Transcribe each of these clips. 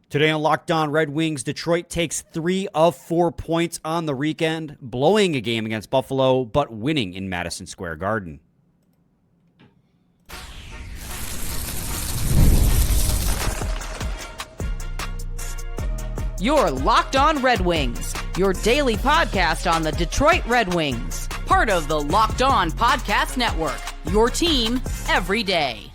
Today on Locked On Red Wings, Detroit takes 3 of 4 points on the weekend, blowing a game against Buffalo, but winning in Madison Square Garden. You're Locked On Red Wings, your daily podcast on the Detroit Red Wings. Part of the Locked On Podcast Network, your team every day.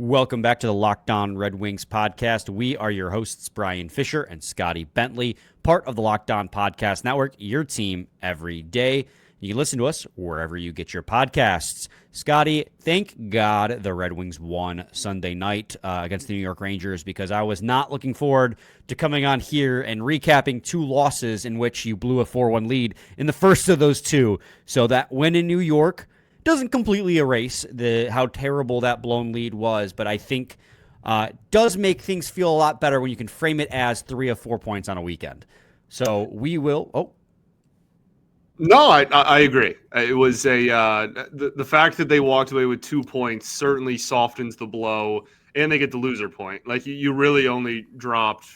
Welcome back to the Locked On Red Wings podcast. We are your hosts, Brian Fisher and Scotty Bentley, part of the Locked On Podcast Network, your team every day. You can listen to us wherever you get your podcasts. Scotty, thank God the Red Wings won Sunday night against the New York Rangers, because I was not looking forward to coming on here and recapping 2 losses in which you blew a 4-1 lead in the first of those 2. So that win in New York doesn't completely erase how terrible that blown lead was, but I think does make things feel a lot better when you can frame it as 3 of 4 points on a weekend. So we will. Oh, no, I agree. It was the fact that they walked away with 2 points certainly softens the blow, and they get the loser point. Like you really only dropped.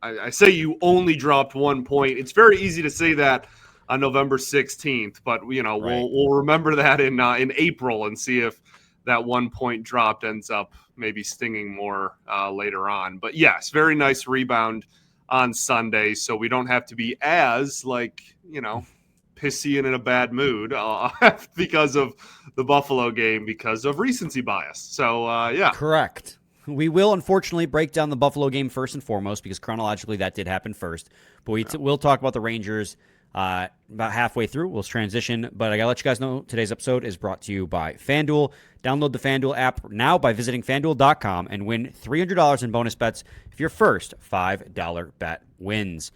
I say you only dropped 1 point. It's very easy to say that on November 16th, but right. we'll remember that in April and see if that 1 point dropped ends up maybe stinging more later on. But yes, very nice rebound on Sunday, so we don't have to be as pissy and in a bad mood because of the Buffalo game because of recency bias. So yeah, correct. We will unfortunately break down the Buffalo game first and foremost because chronologically that did happen first. But we'll talk about the Rangers about halfway through. We'll transition, but I gotta let you guys know today's episode is brought to you by FanDuel. Download the FanDuel app now by visiting FanDuel.com and win $300 in bonus bets if your first $5 bet wins.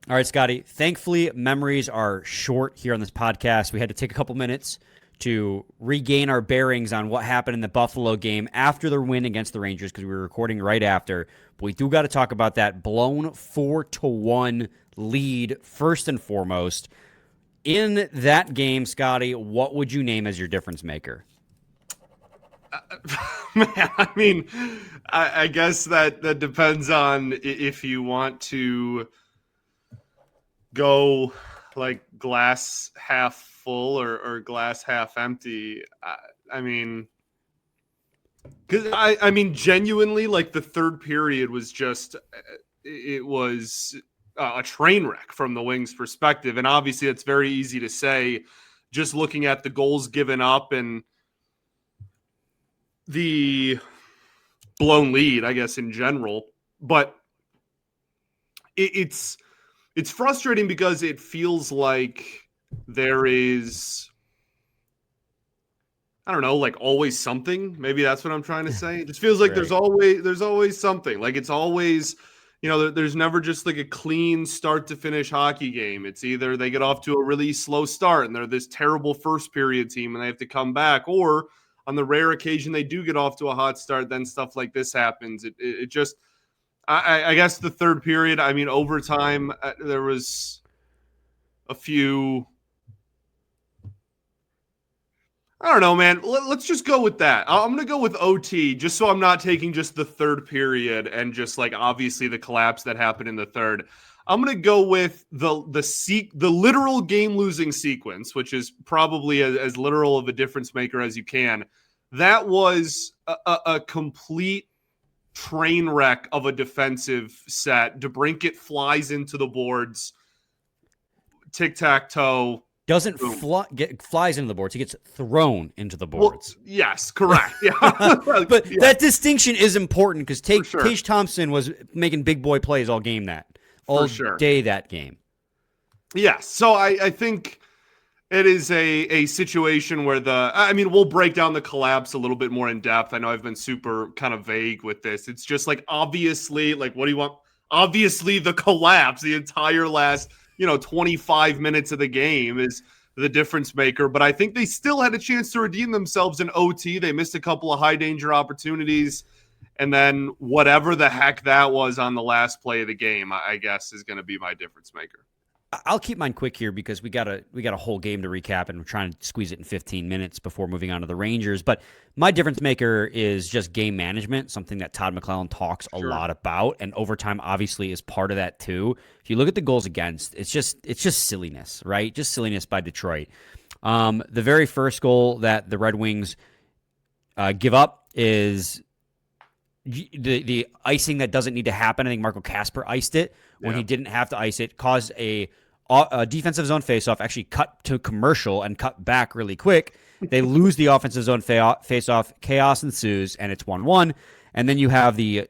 All right, Scotty, thankfully memories are short here on this podcast. We had to take a couple minutes to regain our bearings on what happened in the Buffalo game after the win against the Rangers because we were recording right after. But we do got to talk about that blown 4-1 lead first and foremost. In that game, Scotty, what would you name as your difference maker? Man, I mean, I guess that depends on if you want to go like glass half full or glass half empty. I mean, because I mean, genuinely, like the third period was just, it was a train wreck from the Wings' perspective. And obviously it's very easy to say just looking at the goals given up and the blown lead, I guess, in general. But it's frustrating because it feels like there is, I don't know, like always something. Maybe that's what I'm trying to say. It just feels like Right. there's always something. Like it's always, there's never just like a clean start to finish hockey game. It's either they get off to a really slow start and they're this terrible first period team and they have to come back, or on the rare occasion they do get off to a hot start, then stuff like this happens. It just, I guess the third period, I mean, overtime, there was a few, I don't know, man. Let's just go with that. I'm going to go with OT, just so I'm not taking just the third period and just like obviously the collapse that happened in the third. I'm going to go with the literal game-losing sequence, which is probably as literal of a difference maker as you can. That was a complete train wreck of a defensive set. DeBrincat flies into the boards, tic-tac-toe. Doesn't flies into the boards. He gets thrown into the boards. Well, yes, correct. Yeah. But yeah, that distinction is important because sure. Tage Thompson was making big boy plays all game day that game. Yes. So I think it is a situation where we'll break down the collapse a little bit more in depth. I know I've been super kind of vague with this. It's just like, obviously, like, what do you want? Obviously the collapse, the entire last 25 minutes of the game is the difference maker. But I think they still had a chance to redeem themselves in OT. They missed a couple of high danger opportunities. And then whatever the heck that was on the last play of the game, I guess, is going to be my difference maker. I'll keep mine quick here because we got a whole game to recap, and we're trying to squeeze it in 15 minutes before moving on to the Rangers. But my difference maker is just game management, something that Todd McClellan talks a lot about, and overtime obviously is part of that too. If you look at the goals against, it's just silliness, right? Just silliness by Detroit. The very first goal that the Red Wings give up is the icing that doesn't need to happen. I think Marco Kasper iced it when he didn't have to ice it, caused a defensive zone faceoff, actually cut to commercial and cut back really quick. They lose the offensive zone faceoff, chaos ensues, and it's 1-1. And then you have the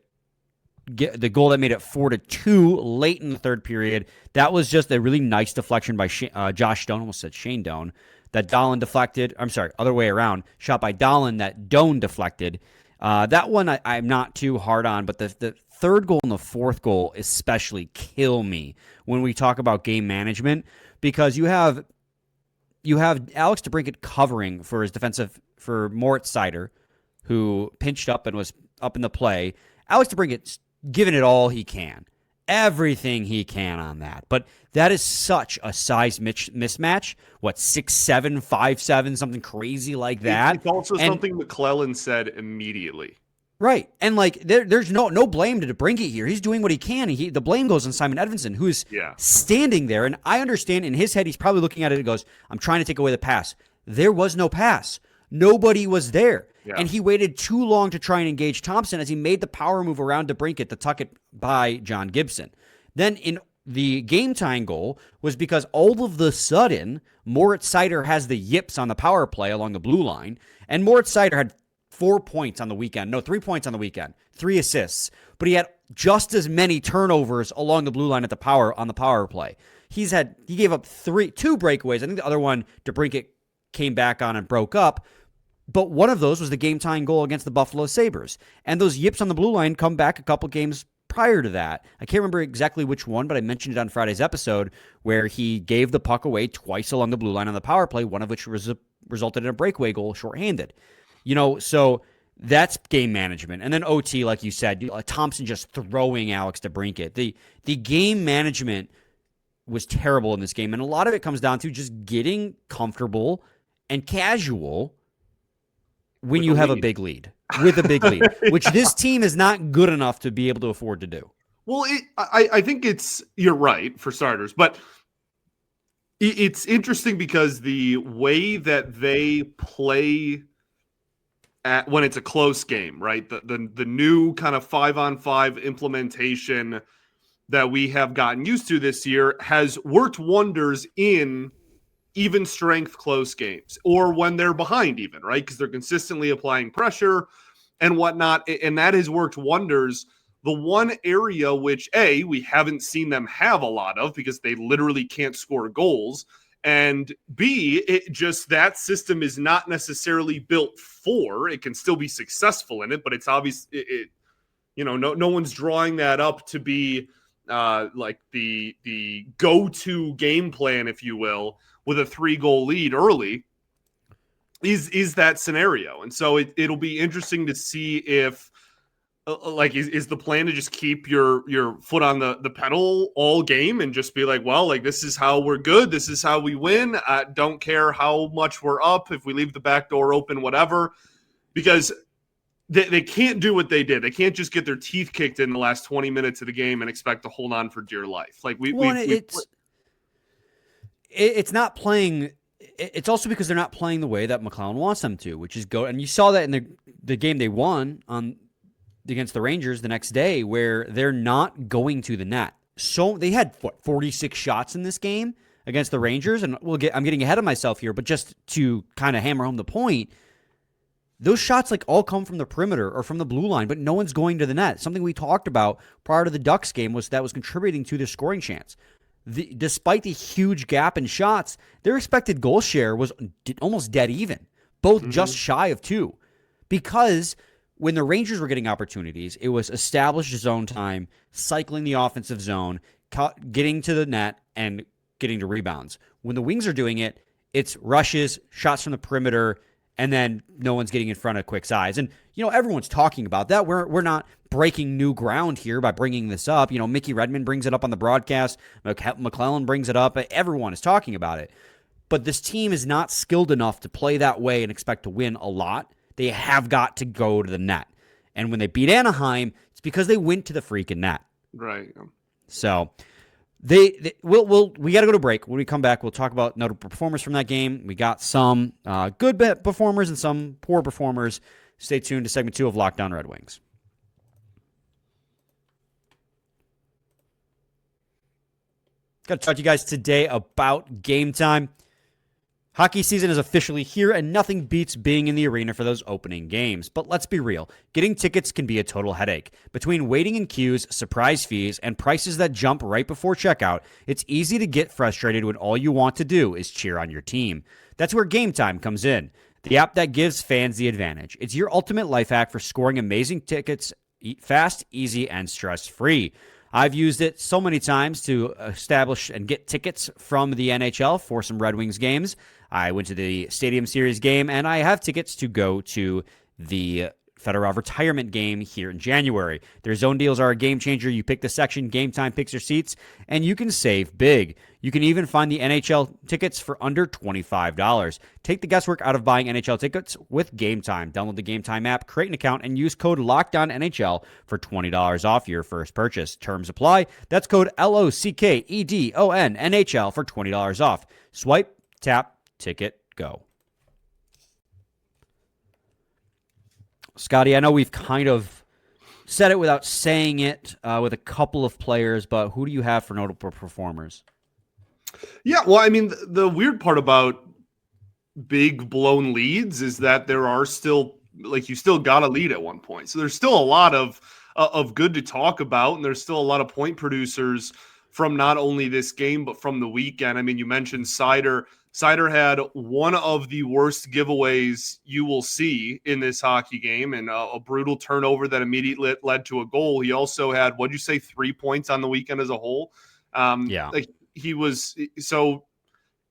goal that made it 4-2 late in the third period. That was just a really nice deflection by Josh Doan, almost said Shane Doan, that Dahlin deflected. I'm sorry, other way around. Shot by Dahlin that Doan deflected. That one I'm not too hard on, but the third goal and the fourth goal especially kill me when we talk about game management, because you have Alex DeBrincat covering for Moritz Seider, who pinched up and was up in the play. Alex DeBrincat's given it all he can, everything he can on that, but that is such a size mismatch. What, 6'7", 5'7", something crazy like that. It's also something McClellan said immediately. Right. And like there's no blame to DeBrincat here. He's doing what he can. The blame goes on Simon Edvinsson, who is standing there. And I understand in his head, he's probably looking at it and goes, I'm trying to take away the pass. There was no pass. Nobody was there. Yeah. And he waited too long to try and engage Thompson as he made the power move around DeBrincat to tuck it by John Gibson. Then in the game-tying goal was because all of the sudden, Moritz Seider has the yips on the power play along the blue line, and Moritz Seider had 3 points on the weekend, 3 assists, but he had just as many turnovers along the blue line on the power play. He gave up 2 breakaways. I think the other one, DeBrincat came back on and broke up, but one of those was the game-tying goal against the Buffalo Sabres. And those yips on the blue line come back a couple games prior to that. I can't remember exactly which one, but I mentioned it on Friday's episode where he gave the puck away twice along the blue line on the power play, one of which resulted in a breakaway goal shorthanded. So that's game management. And then OT, like you said, Thompson just throwing Alex DeBrincat. The game management was terrible in this game, and a lot of it comes down to just getting comfortable and casual when you have a big lead. With a big lead, which this team is not good enough to be able to afford to do. Well, I think you're right for starters, but it's interesting because the way that they play when it's a close game, right? The new kind of 5-on-5 implementation that we have gotten used to this year has worked wonders in even strength close games, or when they're behind even, right? Because they're consistently applying pressure and whatnot, and that has worked wonders. The one area which, A, we haven't seen them have a lot of because they literally can't score goals, and B, that system is not necessarily built for. It can still be successful in it, but it's obvious. No one's drawing that up to be like the go-to game plan, if you will, with a 3-goal lead early. Is that scenario. And so it'll be interesting to see if is the plan to just keep your foot on the pedal all game and just be like, well, like, this is how we're good, this is how we win, I don't care how much we're up, if we leave the back door open, whatever, because they can't do what they did. They can't just get their teeth kicked in the last 20 minutes of the game and expect to hold on for dear life. Like it's not playing. It's also because they're not playing the way that McClellan wants them to, which is go. And you saw that in the game they won against the Rangers the next day, where they're not going to the net. So they had 46 shots in this game against the Rangers, and I'm getting ahead of myself here, but just to kind of hammer home the point, those shots all come from the perimeter or from the blue line, but no one's going to the net. Something we talked about prior to the Ducks game was contributing to their scoring chance. Despite the huge gap in shots, their expected goal share was almost dead even, both just shy of 2. Because when the Rangers were getting opportunities, it was established zone time, cycling the offensive zone, getting to the net, and getting to rebounds. When the Wings are doing it, it's rushes, shots from the perimeter, and then no one's getting in front of quick size. And, everyone's talking about that. We're not breaking new ground here by bringing this up. Mickey Redmond brings it up on the broadcast. McClellan brings it up. Everyone is talking about it. But this team is not skilled enough to play that way and expect to win a lot. They have got to go to the net. And when they beat Anaheim, it's because they went to the freaking net. Right. So we got to go to break. When we come back, we'll talk about notable performers from that game. We got some good performers and some poor performers. Stay tuned to segment 2 of Locked On Red Wings. Got to talk to you guys today about Game Time. Hockey season is officially here, and nothing beats being in the arena for those opening games. But let's be real, getting tickets can be a total headache. Between waiting in queues, surprise fees, and prices that jump right before checkout, it's easy to get frustrated when all you want to do is cheer on your team. That's where Game Time comes in, the app that gives fans the advantage. It's your ultimate life hack for scoring amazing tickets fast, easy, and stress-free. I've used it so many times to establish and get tickets from the NHL for some Red Wings games. I went to the Stadium Series game, and I have tickets to go to the Fedorov retirement game here in January. Their zone deals are a game changer. You pick the section, Game Time picks your seats, and you can save big. You can even find the NHL tickets for under $25. Take the guesswork out of buying NHL tickets with Game Time. Download the Game Time app, create an account, and use code LOCKEDONNHL for $20 off your first purchase. Terms apply. That's code LOCKEDONNHL for $20 off. Swipe, tap, ticket, go. Scotty, I know we've kind of said it without saying it with a couple of players, but who do you have for notable performers? Yeah, well, I mean, the weird part about big blown leads is that there are still, you still got a lead at one point. So there's still a lot of good to talk about, and there's still a lot of point producers from not only this game, but from the weekend. I mean, you mentioned Seider. Seider had one of the worst giveaways you will see in this hockey game, and a brutal turnover that immediately led to a goal. He also had, 3 points on the weekend as a whole? He was so,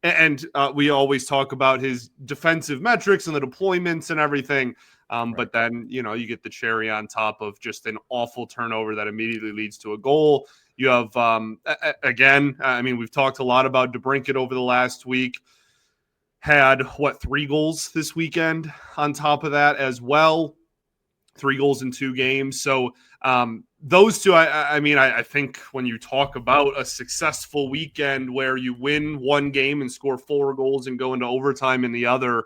and we always talk about his defensive metrics and the deployments and everything. Right. But then, you get the cherry on top of just an awful turnover that immediately leads to a goal. You have, again, I mean, we've talked a lot about DeBrincat over the last week. Had, 3 goals this weekend on top of that as well. 3 goals in 2 games. So those two, I think when you talk about a successful weekend where you win one game and score 4 goals and go into overtime in the other,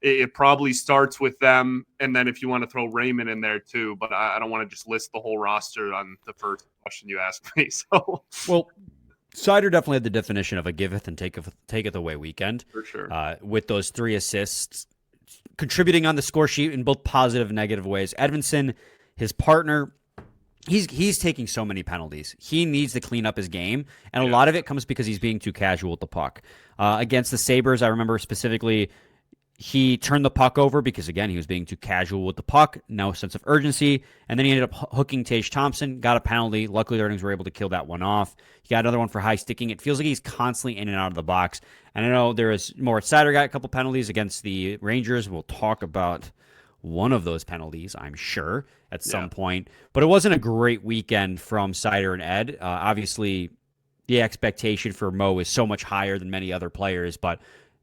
it probably starts with them. And then if you want to throw Raymond in there too, but I don't want to just list the whole roster on the first question you asked me. So, well, Seider definitely had the definition of a giveth and taketh away weekend. For sure. With those 3 assists, contributing on the score sheet in both positive and negative ways. Edvinsson, his partner, he's taking so many penalties. He needs to clean up his game, and a lot of it comes because he's being too casual with the puck. Against the Sabres, I remember specifically, he turned the puck over because, again, he was being too casual with the puck, no sense of urgency, and then he ended up hooking Tage Thompson, got a penalty. Luckily, the Red Wings were able to kill that one off. He got another one for high sticking. It feels like he's constantly in and out of the box. And I know there is more. Seider got a couple penalties against the Rangers. We'll talk about one of those penalties, I'm sure, at some point. But it wasn't a great weekend from Seider and Ed. Obviously, the expectation for Mo is so much higher than many other players, but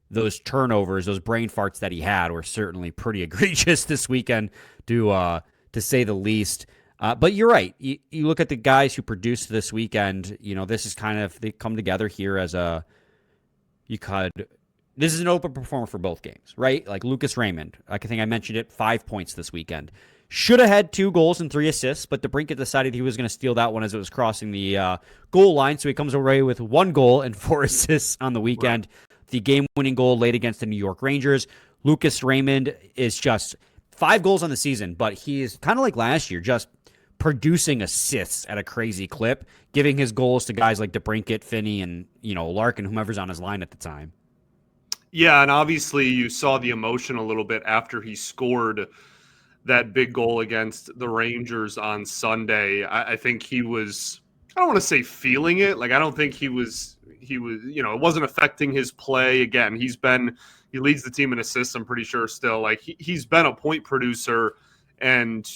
those turnovers, those brain farts that he had were certainly pretty egregious this weekend, to say the least. But you're right. You look at the guys who produced this weekend, this is kind of, they come together here as this is an open performer for both games, right? Like Lucas Raymond, I think I mentioned it, 5 points this weekend. Should have had 2 goals and 3 assists, but DeBrincat decided he was going to steal that one as it was crossing the goal line, so he comes away with 1 goal and 4 assists on the weekend. Right. The game-winning goal late against the New York Rangers. Lucas Raymond is just 5 goals on the season, but he is kind of like last year, just producing assists at a crazy clip, giving his goals to guys like DeBrincat, Finney, and Larkin, whomever's on his line at the time. Yeah, and obviously you saw the emotion a little bit after he scored that big goal against the Rangers on Sunday. I think he was I don't want to say feeling it. Like, I don't think he was, it wasn't affecting his play. Again, he leads the team in assists, I'm pretty sure still. Like, he's been a point producer, and,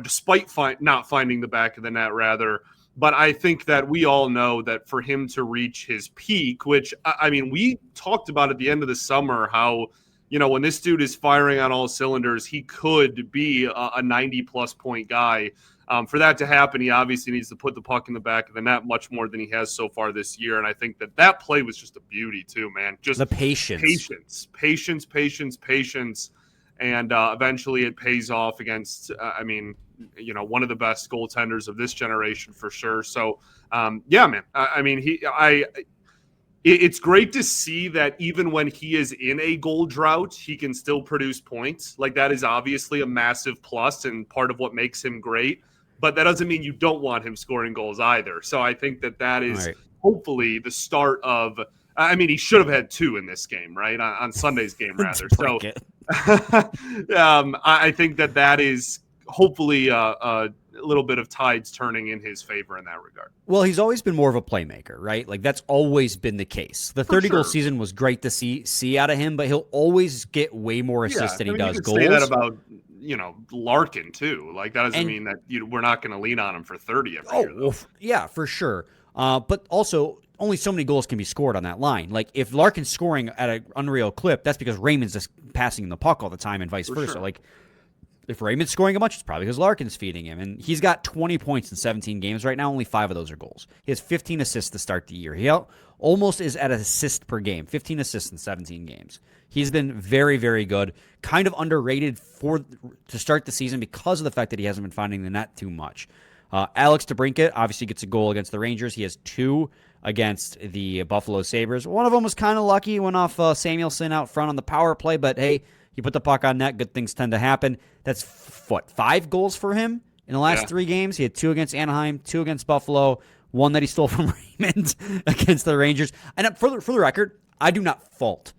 despite not finding the back of the net, rather. But I think that we all know that for him to reach his peak, which, I mean, we talked about at the end of the summer how, when this dude is firing on all cylinders, he could be a 90-plus point guy. For that to happen, he obviously needs to put the puck in the back of the net much more than he has so far this year. And I think that play was just a beauty too, man. Just the patience. And eventually it pays off against, one of the best goaltenders of this generation for sure. So, yeah, man. It's great to see that even when he is in a goal drought, he can still produce points. Like, that is obviously a massive plus and part of what makes him great. But that doesn't mean you don't want him scoring goals either. So I think that is hopefully the start of – he should have had 2 in this game, right? On Sunday's game, rather. So I think that is hopefully a little bit of tides turning in his favor in that regard. Well, he's always been more of a playmaker, right? Like, that's always been the case. The 30-goal season was great to see out of him, but he'll always get way more assists than he does goals. Say that about – Larkin too. Like, that doesn't mean that we're not going to lean on him for 30 every year. Well, yeah, for sure. But also, only so many goals can be scored on that line. Like, if Larkin's scoring at an unreal clip, that's because Raymond's just passing him the puck all the time and vice versa. Sure. Like, if Raymond's scoring a bunch, it's probably because Larkin's feeding him. And he's got 20 points in 17 games right now. Only 5 of those are goals. He has 15 assists to start the year. He almost is at an assist per game. 15 assists in 17 games. He's been very, very good. Kind of underrated to start the season because of the fact that he hasn't been finding the net too much. Alex DeBrincat obviously gets a goal against the Rangers. He has 2 against the Buffalo Sabres. One of them was kind of lucky. Went off Samuelson out front on the power play, but hey, he put the puck on net. Good things tend to happen. That's 5 goals for him in the last 3 games. He had 2 against Anaheim, 2 against Buffalo, 1 that he stole from Raymond against the Rangers. And for the record, I do not fault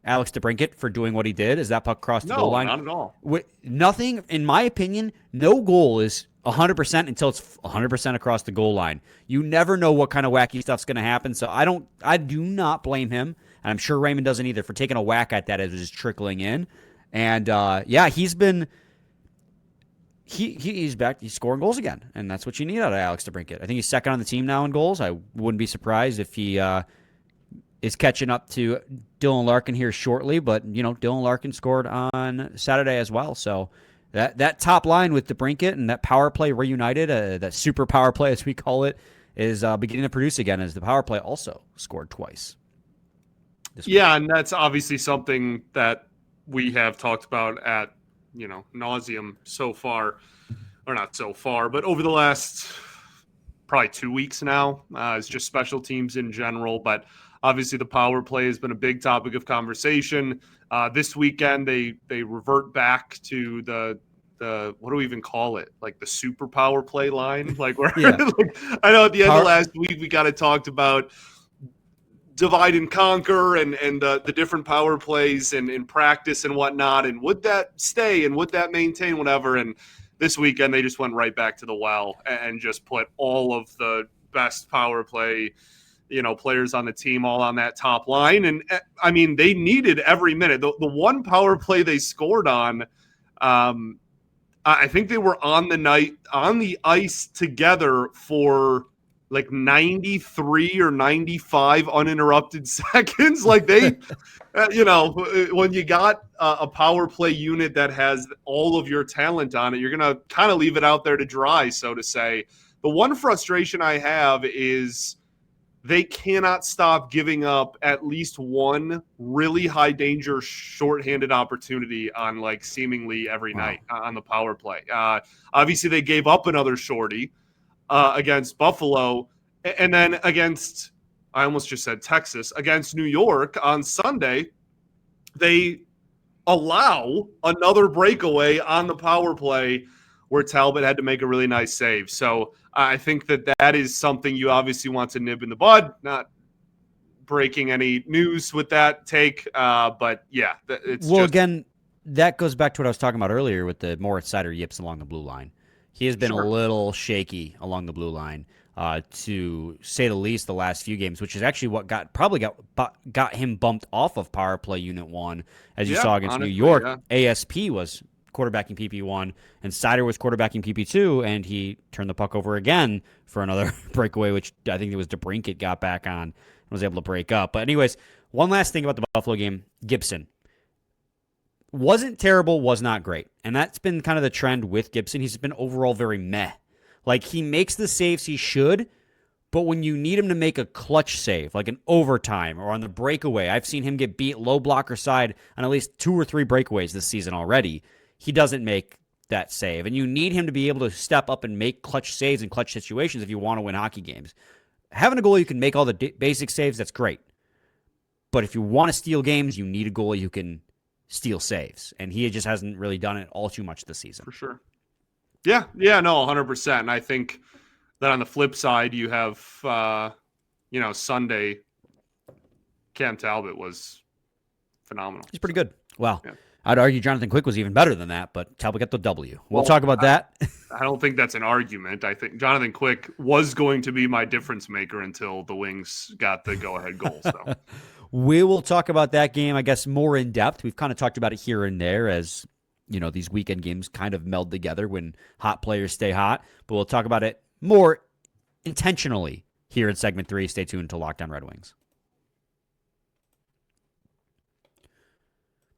Alex DeBrincat for doing what he did as that puck crossed the goal line. No, not at all. Nothing, in my opinion, no goal is 100% until it's 100% across the goal line. You never know what kind of wacky stuff's going to happen, so I do not blame him, and I'm sure Raymond doesn't either, for taking a whack at that as it was trickling in. And, he's been he's back. He's scoring goals again, and that's what you need out of Alex DeBrincat. I think he's second on the team now in goals. I wouldn't be surprised if he is catching up to Dylan Larkin here shortly, but Dylan Larkin scored on Saturday as well. So that top line with DeBrincat and that power play reunited, that super power play as we call it, is beginning to produce again, as the power play also scored twice. Yeah, and that's obviously something that we have talked about at nauseum so far, or not so far, but over the last probably 2 weeks now. It's just special teams in general, but obviously the power play has been a big topic of conversation. This weekend they revert back to the what do we even call it? Like the super power play line. Like where I know at the end of last week we kind of talked about divide and conquer and the different power plays and in practice and whatnot, and would that stay and would that maintain whatever. And this weekend they just went right back to the well and just put all of the best power play players on the team all on that top line. And I mean, they needed every minute. The one power play they scored on, I think they were on the ice together for like 93 or 95 uninterrupted seconds. Like they, when you got a power play unit that has all of your talent on it, you're going to kind of leave it out there to dry, so to say. The one frustration I have is they cannot stop giving up at least one really high danger shorthanded opportunity on like seemingly every night on the power play. Obviously they gave up another shorty against Buffalo, and then against, I almost just said Texas, against New York on Sunday, they allow another breakaway on the power play where Talbot had to make a really nice save. So I think that is something you obviously want to nib in the bud. Not breaking any news with that take, but yeah, it's again, that goes back to what I was talking about earlier with the Moritz Seider yips along the blue line. He has been a little shaky along the blue line. to say the least, the last few games, which is actually what got him bumped off of power play unit 1, as you saw against honestly, New York. yeah. ASP was quarterbacking PP1, and Sider was quarterbacking PP2, and he turned the puck over again for another breakaway, which I think it was DeBrincat got back on and was able to break up. But anyways, one last thing about the Buffalo game, Gibson. Wasn't terrible, was not great. And that's been kind of the trend with Gibson. He's been overall very meh. Like, he makes the saves he should, but when you need him to make a clutch save, like an overtime or on the breakaway, I've seen him get beat low blocker side on at least 2 or 3 breakaways this season already. He doesn't make that save. And you need him to be able to step up and make clutch saves in clutch situations if you want to win hockey games. Having a goalie who can make all the basic saves, that's great. But if you want to steal games, you need a goalie who can steal saves. And he just hasn't really done it all too much this season. For sure. Yeah, no, 100%. And I think that on the flip side, you have, Sunday, Cam Talbot was phenomenal. He's pretty good. Wow. Yeah. I'd argue Jonathan Quick was even better than that, but Talbot got the W. We'll talk about that. I don't think that's an argument. I think Jonathan Quick was going to be my difference maker until the Wings got the go-ahead goal. So we will talk about that game, I guess, more in depth. We've kind of talked about it here and there as, these weekend games kind of meld together when hot players stay hot. But we'll talk about it more intentionally here in segment 3. Stay tuned to Locked On Red Wings.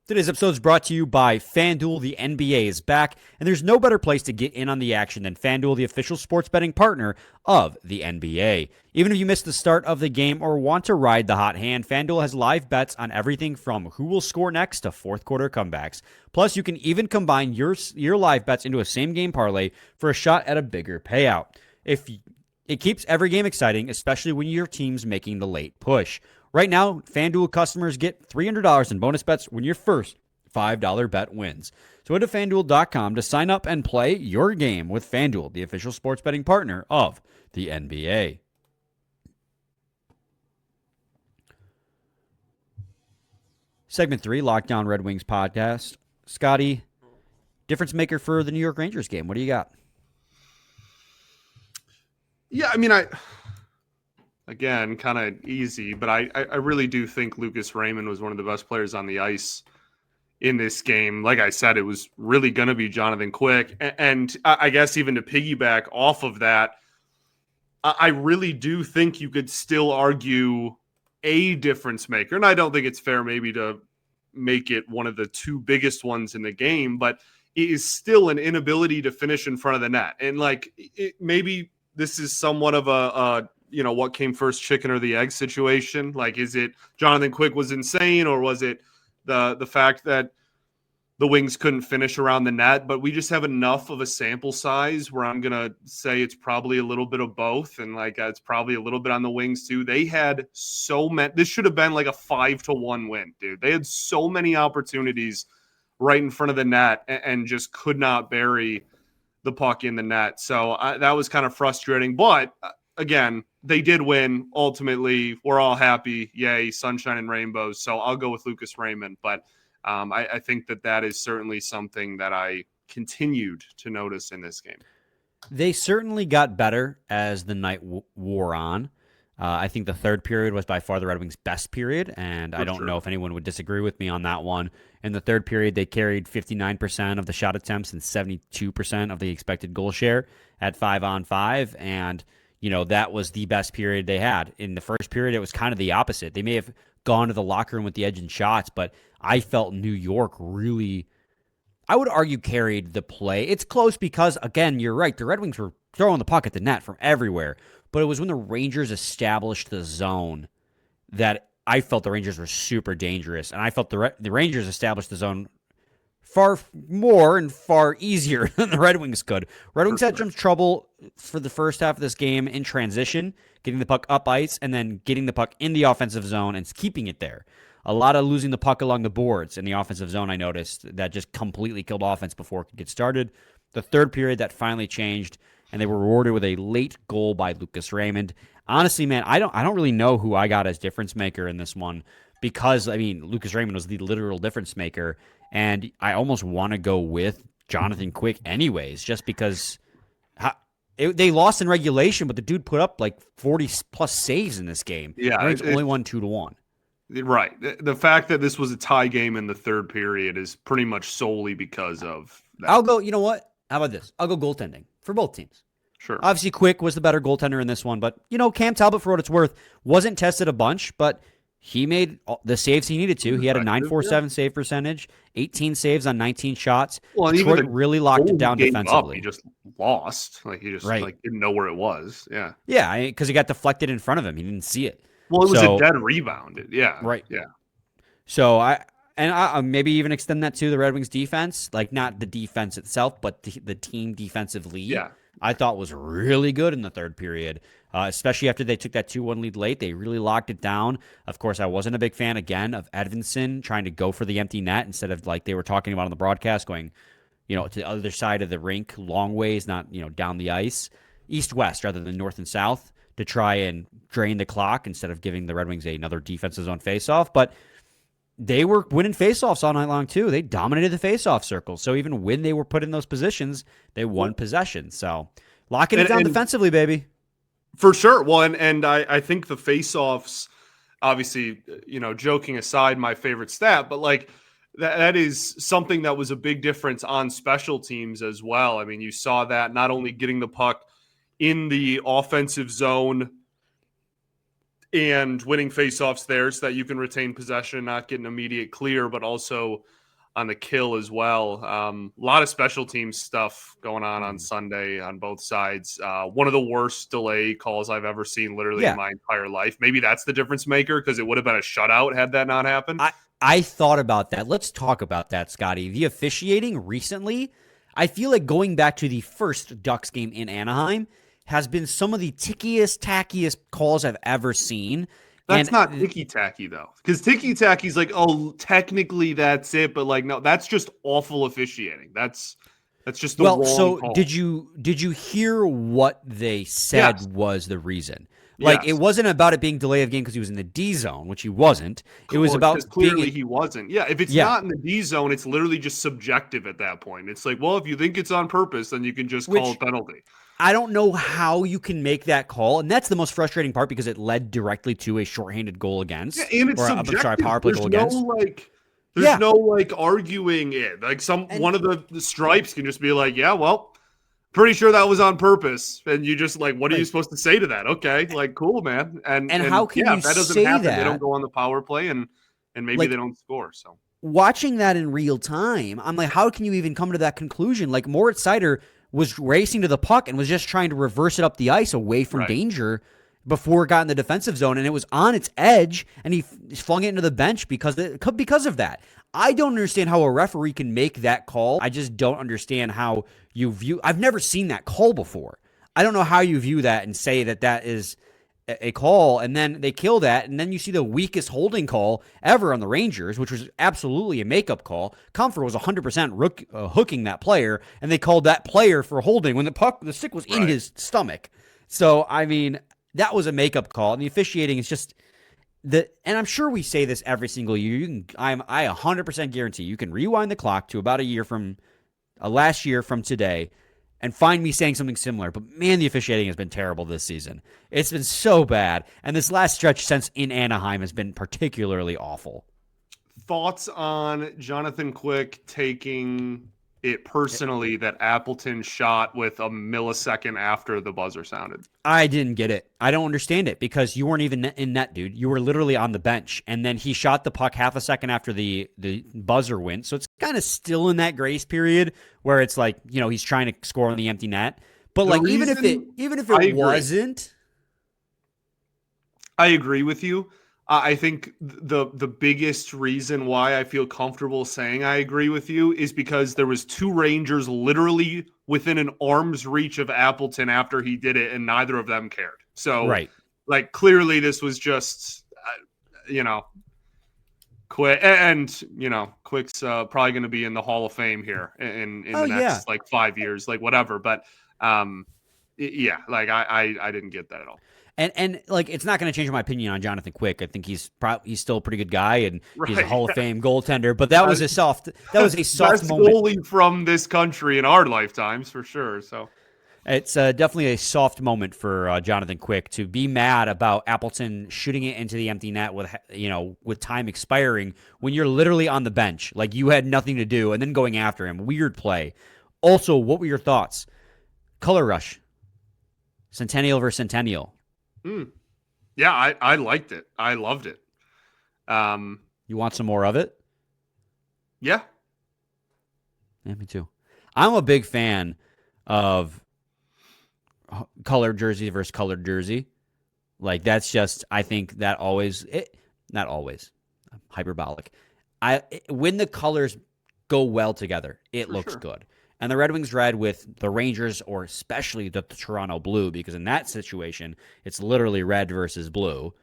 Today's episode is brought to you by FanDuel. The NBA is back, and there's no better place to get in on the action than FanDuel, the official sports betting partner of the NBA. Even if you missed the start of the game or want to ride the hot hand, FanDuel has live bets on everything from who will score next to fourth quarter comebacks. Plus, you can even combine your live bets into a same-game parlay for a shot at a bigger payout. It keeps every game exciting, especially when your team's making the late push. Right now, FanDuel customers get $300 in bonus bets when your first $5 bet wins. So head to FanDuel.com to sign up and play your game with FanDuel, the official sports betting partner of the NBA. Segment 3, Locked On Red Wings podcast. Scotty, difference maker for the New York Rangers game. What do you got? Yeah, again, kind of easy, but I really do think Lucas Raymond was one of the best players on the ice in this game. Like I said, it was really going to be Jonathan Quick. And I guess even to piggyback off of that, I really do think you could still argue a difference maker. And I don't think it's fair maybe to make it one of the 2 biggest ones in the game, but it is still an inability to finish in front of the net. And maybe this is somewhat of a what came first, chicken or the egg situation? Like, is it Jonathan Quick was insane, or was it the fact that the Wings couldn't finish around the net? But we just have enough of a sample size where I'm going to say it's probably a little bit of both. And it's probably a little bit on the Wings too. They had so many, this should have been like a 5-1 win, dude. They had so many opportunities right in front of the net and just could not bury the puck in the net. So that was kind of frustrating, but again, they did win. Ultimately, we're all happy. Yay, sunshine and rainbows. So I'll go with Lucas Raymond. But I think that is certainly something that I continued to notice in this game. They certainly got better as the night wore on. I think the third period was by far the Red Wings' best period, and I don't know if anyone would disagree with me on that one. In the third period, they carried 59% of the shot attempts and 72% of the expected goal share at 5-on-5, and that was the best period they had. In the first period, it was kind of the opposite. They may have gone to the locker room with the edge in shots, but I felt New York really, I would argue, carried the play. It's close because, again, you're right. The Red Wings were throwing the puck at the net from everywhere, but it was when the Rangers established the zone that I felt the Rangers were super dangerous, and I felt the Rangers established the zone far more and far easier than the Red Wings could. Red Wings had some trouble for the first half of this game in transition, getting the puck up ice and then getting the puck in the offensive zone and keeping it there. A lot of losing the puck along the boards in the offensive zone, I noticed, that just completely killed offense before it could get started. The third period, that finally changed, and they were rewarded with a late goal by Lucas Raymond. Honestly, man, I don't really know who I got as difference maker in this one because, Lucas Raymond was the literal difference maker. And I almost want to go with Jonathan Quick anyways, just because They lost in regulation, but the dude put up like 40 plus saves in this game. Yeah, the Red Wings only won 2-1. Right. The fact that this was a tie game in the third period is pretty much solely because of that. I'll go. You know what? How about this? I'll go goaltending for both teams. Sure. Obviously, Quick was the better goaltender in this one, but Cam Talbot, for what it's worth, wasn't tested a bunch, but he made the saves he needed to. He had a .947 save percentage, 18 saves on 19 shots. Well, Detroit really locked it down defensively. He just lost. He just didn't know where it was. Yeah. Yeah, because he got deflected in front of him. He didn't see it. Well, it was a dead rebound. Yeah. Right. Yeah. So I maybe even extend that to the Red Wings defense, like not the defense itself, but the team defensive lead. Yeah. I thought was really good in the third period, especially after they took that 2-1 lead late. They really locked it down. Of course, I wasn't a big fan, again, of Edvinsson trying to go for the empty net instead of like they were talking about on the broadcast, going, to the other side of the rink, long ways, not, down the ice, east-west rather than north and south, to try and drain the clock instead of giving the Red Wings another defensive zone faceoff. But they were winning faceoffs all night long, too. They dominated the faceoff circle. So even when they were put in those positions, they won possession. So locking it down defensively, baby. For sure. Well, and I think the faceoffs, obviously, joking aside, my favorite stat, but like that is something that was a big difference on special teams as well. I mean, you saw that not only getting the puck in the offensive zone and winning faceoffs there so that you can retain possession, not get an immediate clear, but also on the kill as well. A lot of special teams stuff going on Sunday on both sides. One of the worst delay calls I've ever seen literally in my entire life. Maybe that's the difference maker because it would have been a shutout had that not happened. I thought about that. Let's talk about that, Scotty. The officiating recently, I feel like going back to the first Ducks game in Anaheim, has been some of the tickiest, tackiest calls I've ever seen. That's not ticky-tacky, though. Because ticky-tacky's like, oh, technically that's it, but like, no, that's just awful officiating. That's just the wrong call. Did you hear what they said was the reason? Like, it wasn't about it being delay of game because he was in the D zone, which he wasn't. It was about clearly he wasn't. Yeah, if it's not in the D zone, it's literally just subjective at that point. It's like, well, if you think it's on purpose, then you can just call a penalty. I don't know how you can make that call, and that's the most frustrating part because it led directly to a shorthanded goal against. Yeah, and it's subjective. Power play goal against. There's no arguing it. Like one of the stripes can just be like, yeah, well, pretty sure that was on purpose, and you just like, what are you supposed to say to that? Okay, like cool, man. And how can you that doesn't say happen? that? They don't go on the power play, and maybe they don't score. So watching that in real time, I'm like, how can you even come to that conclusion? Like Moritz Seider was racing to the puck and was just trying to reverse it up the ice away from danger before it got in the defensive zone, and it was on its edge, and he flung it into the bench because of that. I don't understand how a referee can make that call. I just don't understand how you view. I've never seen that call before. I don't know how you view that and say that is a call, and then they kill that, and then you see the weakest holding call ever on the Rangers, which was absolutely a makeup call. Comfort was 100% hooking that player, and they called that player for holding when the stick was in his stomach. So, I mean, that was a makeup call, and the officiating is just and I'm sure we say this every single year. I 100% guarantee you can rewind the clock to about last year from today, and find me saying something similar. But man, the officiating has been terrible this season. It's been so bad. And this last stretch since in Anaheim has been particularly awful. Thoughts on Jonathan Quick taking it personally that Appleton shot with a millisecond after the buzzer sounded? I didn't get it. I don't understand it because you weren't even in net, dude. You were literally on the bench. And then he shot the puck half a second after the buzzer went. So it's kind of still in that grace period where it's like, he's trying to score on the empty net. But like, even if it wasn't. I agree with you. I think the biggest reason why I feel comfortable saying I agree with you is because there was two Rangers literally within an arm's reach of Appleton after he did it, and neither of them cared. So, like, clearly this was just, Quick, and Quick's probably going to be in the Hall of Fame here in the next 5 years, like whatever. But I didn't get that at all. And like, it's not going to change my opinion on Jonathan Quick. I think he's still a pretty good guy, and he's a Hall of Fame goaltender. But that was a soft best moment. Goalie from this country in our lifetimes, for sure. So, It's definitely a soft moment for Jonathan Quick to be mad about Appleton shooting it into the empty net with time expiring when you're literally on the bench, like you had nothing to do, and then going after him. Weird play. Also, what were your thoughts? Color rush, Centennial versus Centennial. Yeah, I liked it. I loved it. You want some more of it? Yeah. Yeah, me too. I'm a big fan of colored jersey versus colored jersey. Like, that's just, I think that not always, hyperbolic. When the colors go well together, it looks good. And the Red Wings red with the Rangers, or especially the Toronto blue, because in that situation, it's literally red versus blue,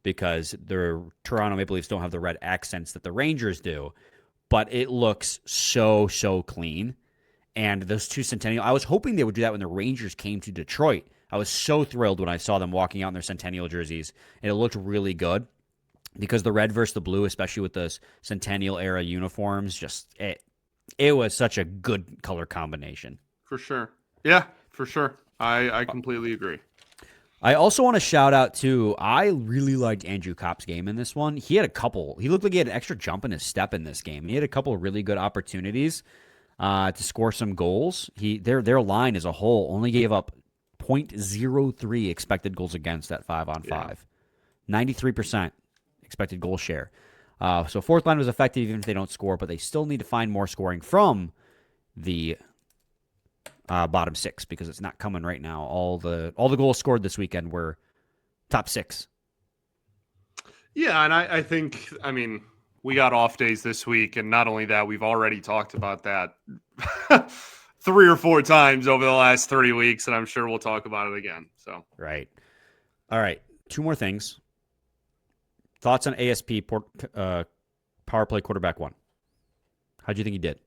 because the Toronto Maple Leafs don't have the red accents that the Rangers do. But it looks so, so clean. And those two Centennial, I was hoping they would do that when the Rangers came to Detroit. I was so thrilled when I saw them walking out in their Centennial jerseys, and it looked really good, because the red versus the blue, especially with those Centennial era uniforms, just it was such a good color combination. For sure. Yeah, for sure. I completely agree. I also want to shout out to, I really liked Andrew Kopp's game in this one. He looked like he had an extra jump in his step in this game. He had a couple of really good opportunities to score some goals. Their line as a whole only gave up 0.03 expected goals against at 5-on-5. 93% expected goal share. So fourth line was effective even if they don't score, but they still need to find more scoring from the bottom six, because it's not coming right now. All the goals scored this weekend were top six. Yeah, and I think, we got off days this week, and not only that, we've already talked about that 3 or 4 times over the last 3 weeks, and I'm sure we'll talk about it again. So right. All right, 2 more things. Thoughts on ASP power play quarterback 1? How'd you think he did?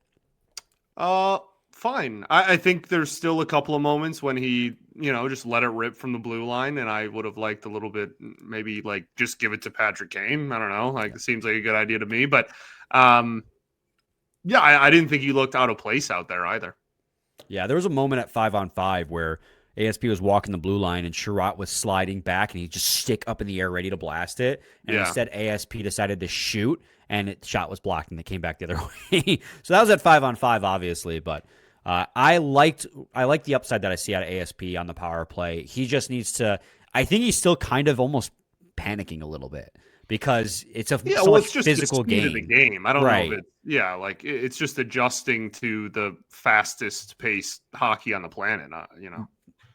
Fine. I think there's still a couple of moments when he, just let it rip from the blue line, and I would have liked a little bit, maybe like just give it to Patrick Kane. I don't know. It seems like a good idea to me, but I didn't think he looked out of place out there either. Yeah, there was a moment at 5-on-5 where ASP was walking the blue line and Sherratt was sliding back, and he just stick up in the air ready to blast it. And instead ASP decided to shoot, and the shot was blocked, and they came back the other way. So that was at 5-on-5, obviously, but I liked the upside that I see out of ASP on the power play. He just needs to. I think he's still kind of almost panicking a little bit, because it's it's just physical the speed of the game. I don't right. know if it's just adjusting to the fastest paced hockey on the planet.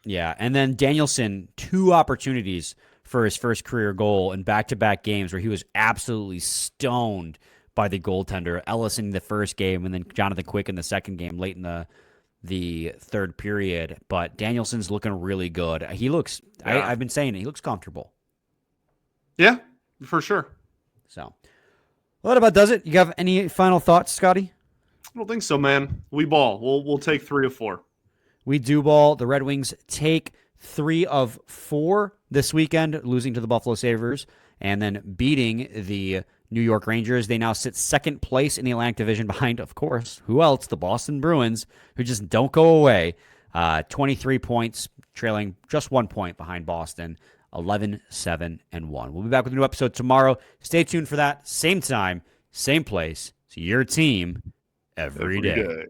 Yeah, and then Danielson, 2 opportunities for his first career goal in back-to-back games where he was absolutely stoned by the goaltender. Ellis in the first game, and then Jonathan Quick in the second game late in the third period. But Danielson's looking really good. He looks, I've been saying it, he looks comfortable. Yeah, for sure. So, well, that about does it. You have any final thoughts, Scotty? I don't think so, man. We ball. We'll take 3 of 4. We do ball. The Red Wings take 3 of 4 this weekend, losing to the Buffalo Sabres and then beating the New York Rangers. They now sit second place in the Atlantic Division behind, of course, who else? The Boston Bruins, who just don't go away. 23 points, trailing just 1 point behind Boston, 11-7-1. We'll be back with a new episode tomorrow. Stay tuned for that. Same time, same place. It's your team every day.